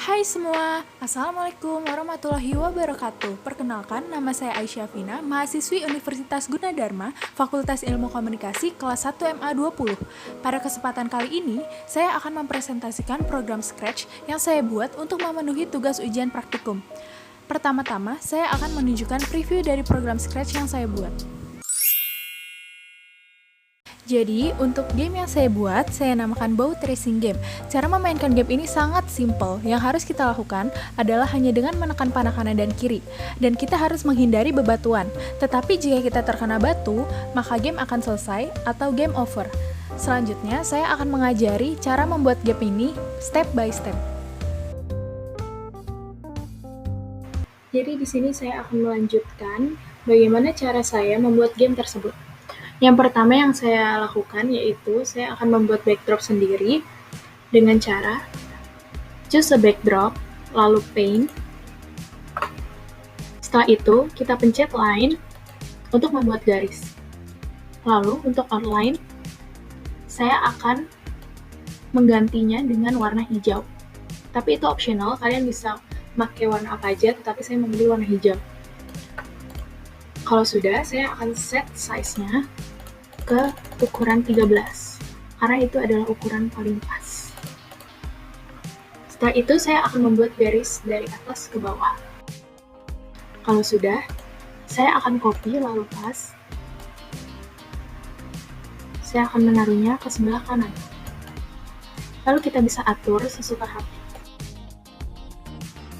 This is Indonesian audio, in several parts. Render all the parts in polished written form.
Hai semua, Assalamualaikum warahmatullahi wabarakatuh. Perkenalkan, nama saya Aisyah Fina, mahasiswi Universitas Gunadarma, Fakultas Ilmu Komunikasi, kelas 1 MA20. Pada kesempatan kali ini, saya akan mempresentasikan program Scratch yang saya buat untuk memenuhi tugas ujian praktikum. Pertama-tama, saya akan menunjukkan preview dari program Scratch yang saya buat. Jadi, untuk game yang saya buat, saya namakan Boat Racing Game. Cara memainkan game ini sangat simple. Yang harus kita lakukan adalah hanya dengan menekan panah kanan dan kiri. Dan kita harus menghindari bebatuan. Tetapi jika kita terkena batu, maka game akan selesai atau game over. Selanjutnya, saya akan mengajari cara membuat game ini step by step. Jadi di sini saya akan melanjutkan bagaimana cara saya membuat game tersebut. Yang pertama yang saya lakukan yaitu saya akan membuat backdrop sendiri dengan cara choose a backdrop, lalu paint. Setelah itu kita pencet line untuk membuat garis. Lalu untuk outline saya akan menggantinya dengan warna hijau. Tapi itu optional, kalian bisa pakai warna apa aja, tetapi saya memilih warna hijau. Kalau sudah, saya akan set size-nya ke ukuran 13 karena itu adalah ukuran paling pas. Setelah itu saya akan membuat garis dari atas ke bawah. Kalau sudah, saya akan copy lalu pas. Saya akan menaruhnya ke sebelah kanan. Lalu kita bisa atur sesuka hati.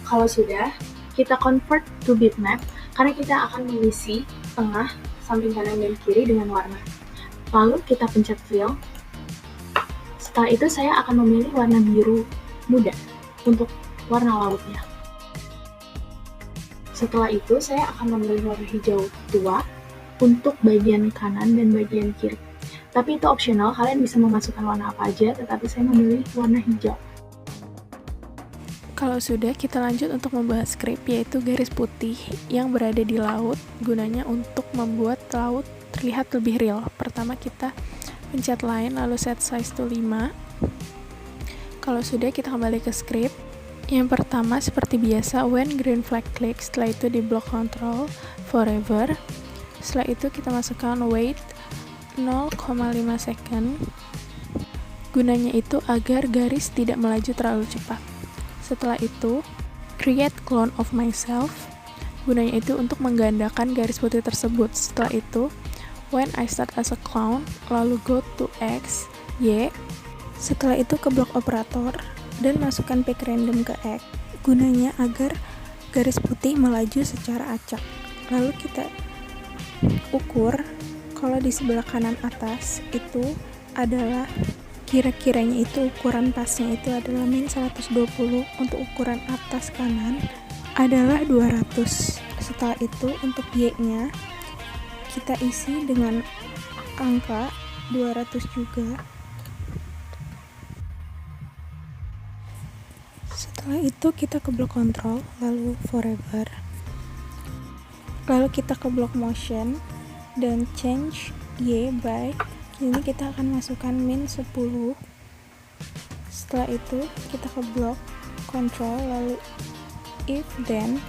Kalau sudah, kita convert to bitmap karena kita akan mengisi tengah, samping kanan dan kiri dengan warna. Lalu kita pencet fill. Setelah itu saya akan memilih warna biru muda untuk warna lautnya. Setelah itu saya akan memilih warna hijau tua untuk bagian kanan dan bagian kiri. Tapi itu optional, kalian bisa memasukkan warna apa aja, tetapi saya memilih warna hijau. Kalau sudah, kita lanjut untuk membuat script, yaitu garis putih yang berada di laut, gunanya untuk membuat laut terlihat lebih real. Pertama kita pencet line, lalu set size to 5. Kalau sudah, kita kembali ke script. Yang pertama, seperti biasa, when green flag click, setelah itu di block control forever. Setelah itu kita masukkan wait 0,5 second. Gunanya itu agar garis tidak melaju terlalu cepat. Setelah itu, create clone of myself. Gunanya itu untuk menggandakan garis putih tersebut. Setelah itu, when I start as a clown, lalu go to X, Y. Setelah itu ke blok operator dan masukkan pick random ke X. Gunanya agar garis putih melaju secara acak. Lalu kita ukur kalau di sebelah kanan atas itu adalah kira-kiranya itu ukuran pasnya itu adalah min 120, untuk ukuran atas kanan adalah 200. Setelah itu untuk Y-nya kita isi dengan angka 200 juga. Setelah itu kita ke blok control, lalu forever. Lalu kita ke blok motion dan change Y by, ini kita akan masukkan min 10. Setelah itu kita ke blok control, lalu if then,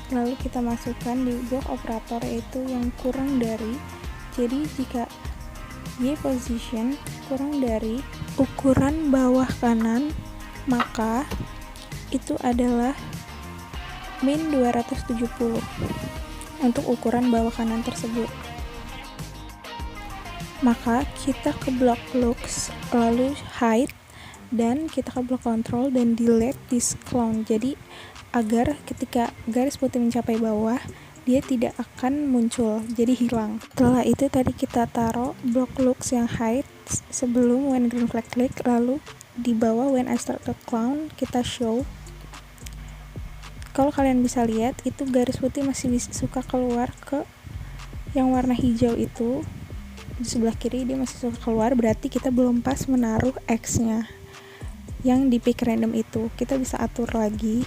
lalu kita masukkan di blok operator yaitu yang kurang dari. Jadi jika Y position kurang dari ukuran bawah kanan, maka itu adalah min 270 untuk ukuran bawah kanan tersebut. Maka kita ke blok looks, lalu hide, dan kita ke blok control dan delete this clone. Jadi agar ketika garis putih mencapai bawah, dia tidak akan muncul, jadi hilang. Setelah itu tadi kita taruh blok looks yang hide sebelum when green flag click, lalu di bawah when I start the clown kita show. Kalau kalian bisa lihat, itu garis putih masih suka keluar ke yang warna hijau itu. Di sebelah kiri dia masih suka keluar, berarti kita belum pas menaruh X-nya yang di pick random itu. Kita bisa atur lagi.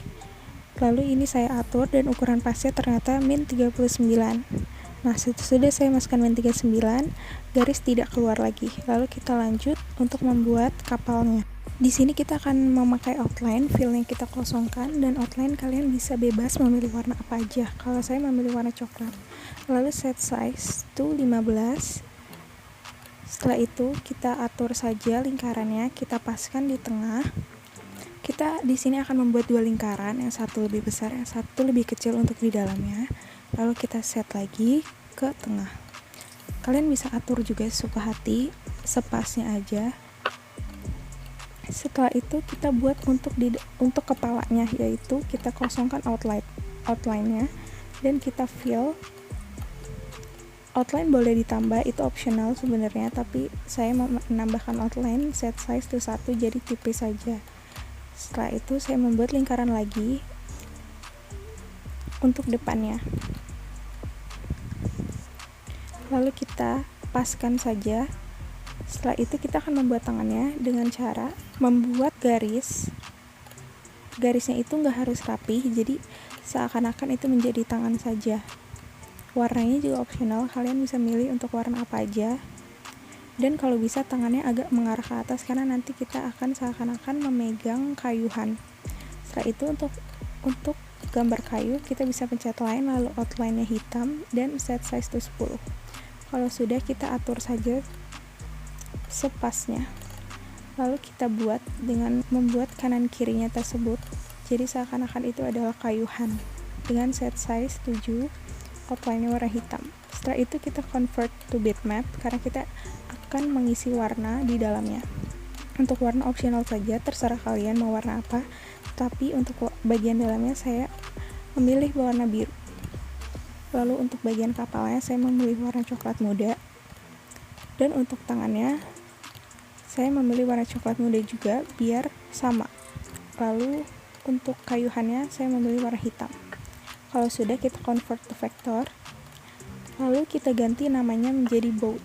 Lalu ini saya atur dan ukuran pasnya ternyata min 39. Nah, sudah saya masukkan min 39, garis tidak keluar lagi. Lalu kita lanjut untuk membuat kapalnya. Di sini kita akan memakai outline, fill-nya kita kosongkan, dan outline kalian bisa bebas memilih warna apa aja. Kalau saya memilih warna coklat. Lalu set size to 15. Setelah itu kita atur saja lingkarannya, kita paskan di tengah. Kita di sini akan membuat dua lingkaran, yang satu lebih besar, yang satu lebih kecil untuk di dalamnya. Lalu kita set lagi ke tengah. Kalian bisa atur juga suka hati, sepasnya aja. Setelah itu kita buat untuk kepalanya, yaitu kita kosongkan outline-nya dan kita fill. Outline boleh ditambah, itu optional sebenarnya, tapi saya mau menambahkan outline, set size to 1 jadi tipis saja. Setelah itu saya membuat lingkaran lagi untuk depannya. Lalu kita paskan saja. Setelah itu kita akan membuat tangannya dengan cara membuat garisnya itu nggak harus rapih, jadi seakan-akan itu menjadi tangan saja. Warnanya juga opsional, kalian bisa milih untuk warna apa aja. Dan kalau bisa tangannya agak mengarah ke atas karena nanti kita akan seakan-akan memegang kayuhan. Setelah itu untuk gambar kayu kita bisa pencet line, lalu outline-nya hitam dan set size to 10. Kalau sudah, kita atur saja sepasnya. Lalu kita buat dengan membuat kanan kirinya tersebut, jadi seakan-akan itu adalah kayuhan dengan set size 7, outline-nya warna hitam. Setelah itu kita convert to bitmap karena kita akan mengisi warna di dalamnya. Untuk warna optional saja, terserah kalian mau warna apa, tapi untuk bagian dalamnya saya memilih warna biru. Lalu untuk bagian kapalnya saya memilih warna coklat muda, dan untuk tangannya saya memilih warna coklat muda juga biar sama. Lalu untuk kayuhannya saya memilih warna hitam. Kalau sudah, kita convert to vector, lalu kita ganti namanya menjadi boat,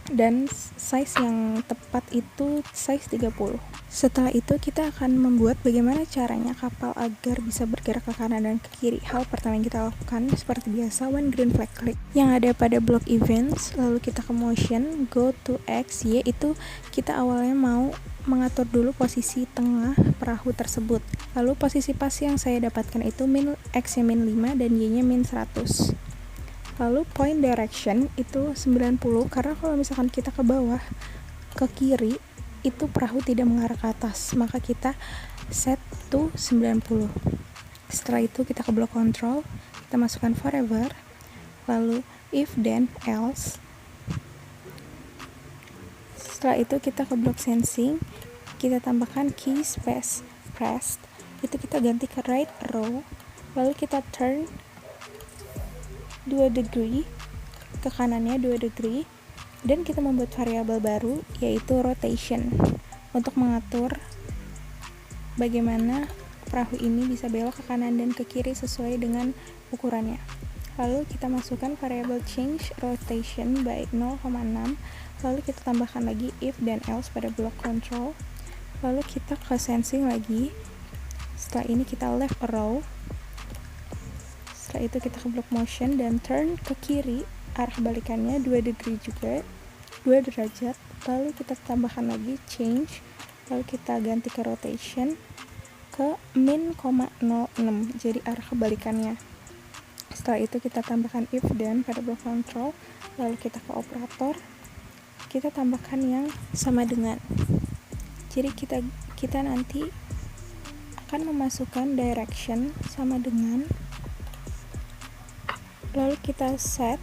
dan size yang tepat itu size 30. Setelah itu kita akan membuat bagaimana caranya kapal agar bisa bergerak ke kanan dan ke kiri. Hal pertama yang kita lakukan seperti biasa, one green flag klik yang ada pada block events, lalu kita ke motion, go to X, Y, itu kita awalnya mau mengatur dulu posisi tengah perahu tersebut. Lalu posisi pas yang saya dapatkan itu X nya min 5 dan Y nya min 100. Lalu point direction itu 90, karena kalau misalkan kita ke bawah ke kiri itu perahu tidak mengarah ke atas, maka kita set to 90. Setelah itu kita ke block control, kita masukkan forever, lalu if then else. Setelah itu kita ke block sensing, kita tambahkan key space pressed, itu kita ganti ke right arrow, lalu kita turn 2 degree ke kanannya 2 degree, dan kita membuat variabel baru yaitu rotation untuk mengatur bagaimana perahu ini bisa belok ke kanan dan ke kiri sesuai dengan ukurannya. Lalu kita masukkan variabel change rotation by 0,6, lalu kita tambahkan lagi if dan else pada block control, lalu kita ke sensing lagi. Setelah ini kita left arrow, setelah itu kita ke block motion dan turn ke kiri arah kebalikannya 2 degree juga, 2 derajat, lalu kita tambahkan lagi change, lalu kita ganti ke rotation ke min 0,06, jadi arah kebalikannya. Setelah itu kita tambahkan if then pada block control, lalu kita ke operator, kita tambahkan yang sama dengan, jadi kita nanti akan memasukkan direction sama dengan, lalu kita set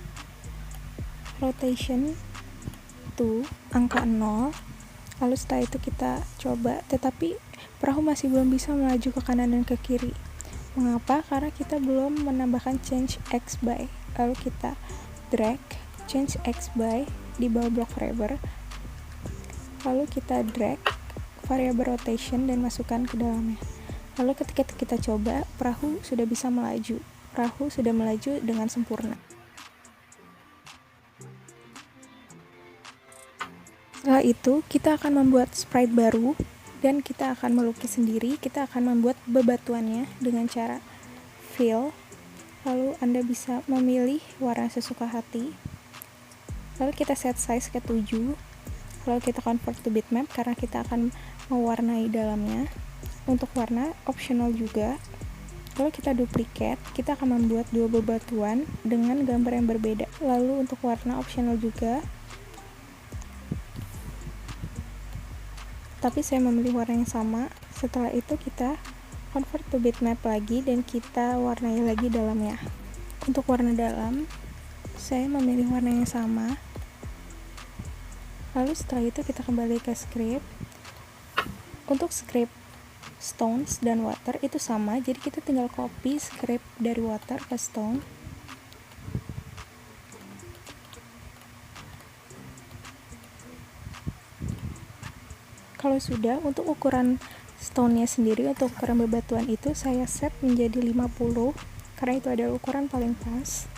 rotation to angka 0, lalu setelah itu kita coba, tetapi perahu masih belum bisa melaju ke kanan dan ke kiri. Mengapa? Karena kita belum menambahkan change x by, lalu kita drag change x by di bawah block forever, lalu kita drag variabel rotation dan masukkan ke dalamnya. Lalu ketika kita coba, perahu sudah bisa melaju, perahu sudah melaju dengan sempurna. Setelah itu, kita akan membuat sprite baru dan kita akan melukis sendiri. Kita akan membuat bebatuannya dengan cara fill. Lalu Anda bisa memilih warna sesuka hati. Lalu kita set size ke 7. lalu kita convert to bitmap karena kita akan mewarnai dalamnya. Untuk warna optional juga. Lalu kita duplicate, kita akan membuat dua bebatuan dengan gambar yang berbeda. Lalu untuk warna optional juga, tapi saya memilih warna yang sama. Setelah itu kita convert to bitmap lagi dan kita warnai lagi dalamnya. Untuk warna dalam, saya memilih warna yang sama. Lalu setelah itu kita kembali ke script. Untuk script stones dan water itu sama, jadi kita tinggal copy script dari water ke stone. Kalau sudah, untuk ukuran stone-nya sendiri, untuk ukuran bebatuan itu saya set menjadi 50 karena itu adalah ukuran paling pas.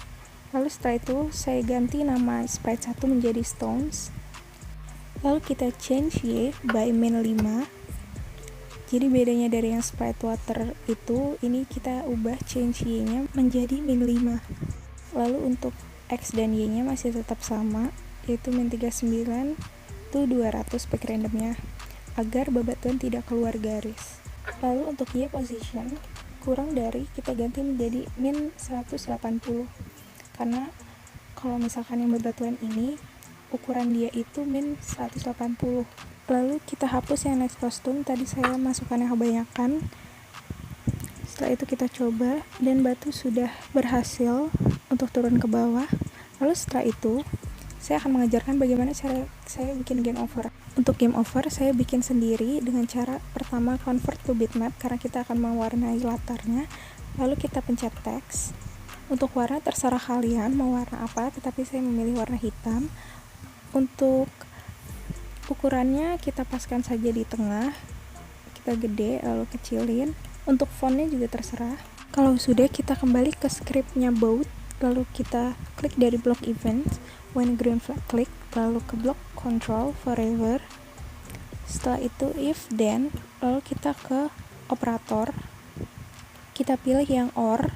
Lalu setelah itu saya ganti nama sprite 1 menjadi stones. Lalu kita change Y by min 5. Jadi bedanya dari yang sprite water itu, ini kita ubah change Y-nya menjadi min 5. Lalu untuk X dan Y-nya masih tetap sama, yaitu min 39 to 200 back randomnya, agar bebatuan tidak keluar garis. Lalu untuk Y position, kurang dari kita ganti menjadi min 180. Karena kalau misalkan yang bebatuan ini, ukuran dia itu min 180. Lalu kita hapus yang next costume, tadi saya masukkan yang kebanyakan. Setelah itu kita coba, dan batu sudah berhasil untuk turun ke bawah. Lalu setelah itu, saya akan mengajarkan bagaimana cara saya bikin game over. Untuk game over, saya bikin sendiri dengan cara pertama convert to bitmap, karena kita akan mewarnai latarnya. Lalu kita pencet text. Untuk warna terserah kalian mau warna apa, tetapi saya memilih warna hitam. Untuk ukurannya kita paskan saja di tengah, kita gede lalu kecilin. Untuk fontnya juga terserah. Kalau sudah, kita kembali ke scriptnya both, lalu kita klik dari block events, when green flag klik, lalu ke block control forever. Setelah itu if then, lalu kita ke operator, kita pilih yang or.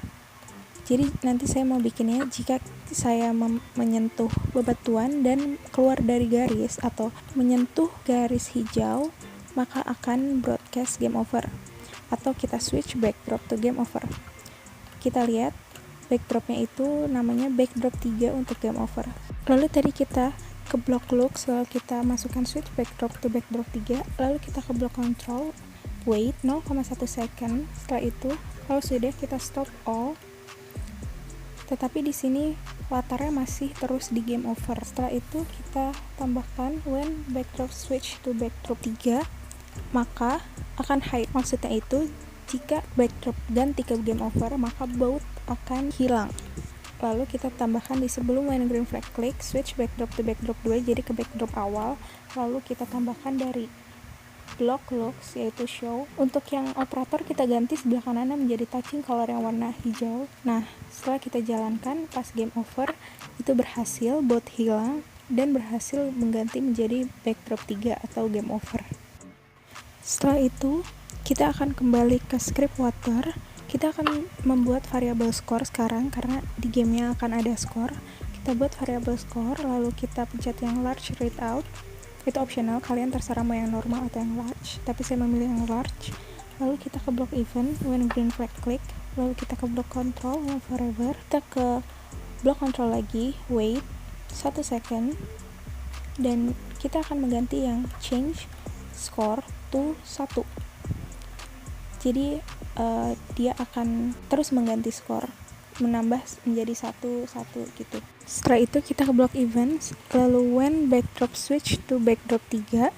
Jadi nanti saya mau bikinnya jika saya menyentuh bebatuan dan keluar dari garis atau menyentuh garis hijau, maka akan broadcast game over. Atau kita switch backdrop to game over. Kita lihat backdropnya itu namanya backdrop 3 untuk game over. Lalu tadi kita ke block looks, lalu kita masukkan switch backdrop to backdrop 3, lalu kita ke block control, wait 0,1 second. Setelah itu, kalau sudah, kita stop all. Tetapi di sini latarnya masih terus di game over. Setelah itu kita tambahkan when backdrop switch to backdrop 3, maka akan hide. Maksudnya itu jika backdrop ganti ke game over, maka both akan hilang. Lalu kita tambahkan di sebelum when green flag klik, switch backdrop to backdrop 2, jadi ke backdrop awal. Lalu kita tambahkan dari block looks, yaitu show. Untuk yang operator kita ganti sebelah kanannya menjadi touching color yang warna hijau. Nah, setelah kita jalankan pas game over, itu berhasil, bot hilang, dan berhasil mengganti menjadi backdrop 3 atau game over. Setelah itu, kita akan kembali ke script water. Kita akan membuat variabel score sekarang, karena di gamenya akan ada score. Kita buat variabel score, lalu kita pencet yang large read out. Itu optional, kalian terserah mau yang normal atau yang large, tapi saya memilih yang large. Lalu kita ke block event, when green flag klik, lalu kita ke block control yang forever, kita ke block control lagi, wait 1 second, dan kita akan mengganti yang change score to 1. Jadi dia akan terus mengganti skor, menambah menjadi 1 gitu. Setelah itu kita ke block events, lalu when backdrop switch to backdrop 3,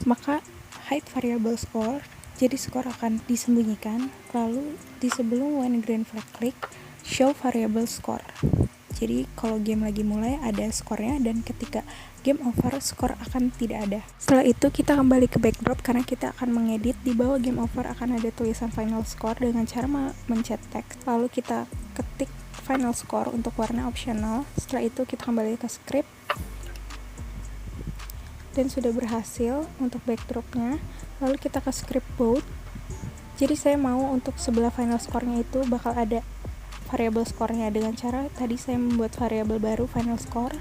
maka hide variable score, jadi skor akan disembunyikan. Lalu di sebelum when green flag klik, show variable score. Jadi kalau game lagi mulai ada skornya, dan ketika game over skor akan tidak ada. Setelah itu kita kembali ke backdrop karena kita akan mengedit. Di bawah game over akan ada tulisan final score dengan cara mencet text. Lalu kita ketik final score untuk warna optional. Setelah itu kita kembali ke script, dan sudah berhasil untuk backdropnya. Lalu kita ke script both. Jadi saya mau untuk sebelah final score-nya itu bakal ada variable score-nya dengan cara tadi saya membuat variable baru final score.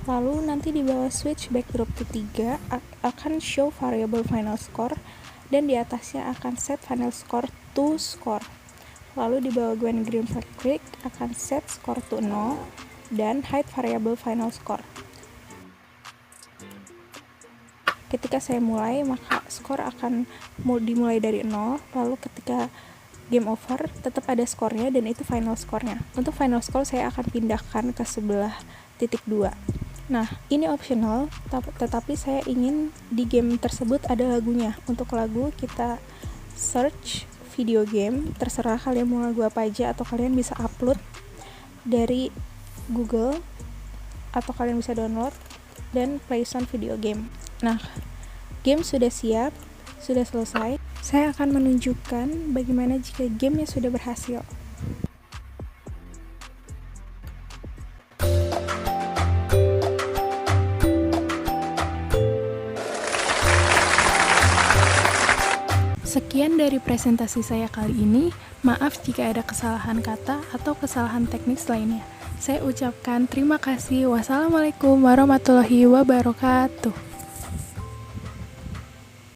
Lalu nanti di bawah switch backdrop to 3 akan show variable final score, dan di atasnya akan set final score to score. Lalu di bawah when green flag click akan set score to 0 dan hide variable final score. Ketika saya mulai, maka skor akan dimulai dari 0, lalu ketika game over tetap ada skornya dan itu final skornya. Untuk final score saya akan pindahkan ke sebelah titik 2. Nah, ini optional, tetapi saya ingin di game tersebut ada lagunya. Untuk lagu kita search video game, terserah kalian mau lagu apa aja, atau kalian bisa upload dari Google, atau kalian bisa download dan play sound video game. Nah, game sudah siap, sudah selesai. Saya akan menunjukkan bagaimana jika gamenya sudah berhasil. Sekian dari presentasi saya kali ini. Maaf jika ada kesalahan kata atau kesalahan teknis lainnya. Saya ucapkan terima kasih. Wassalamualaikum warahmatullahi wabarakatuh.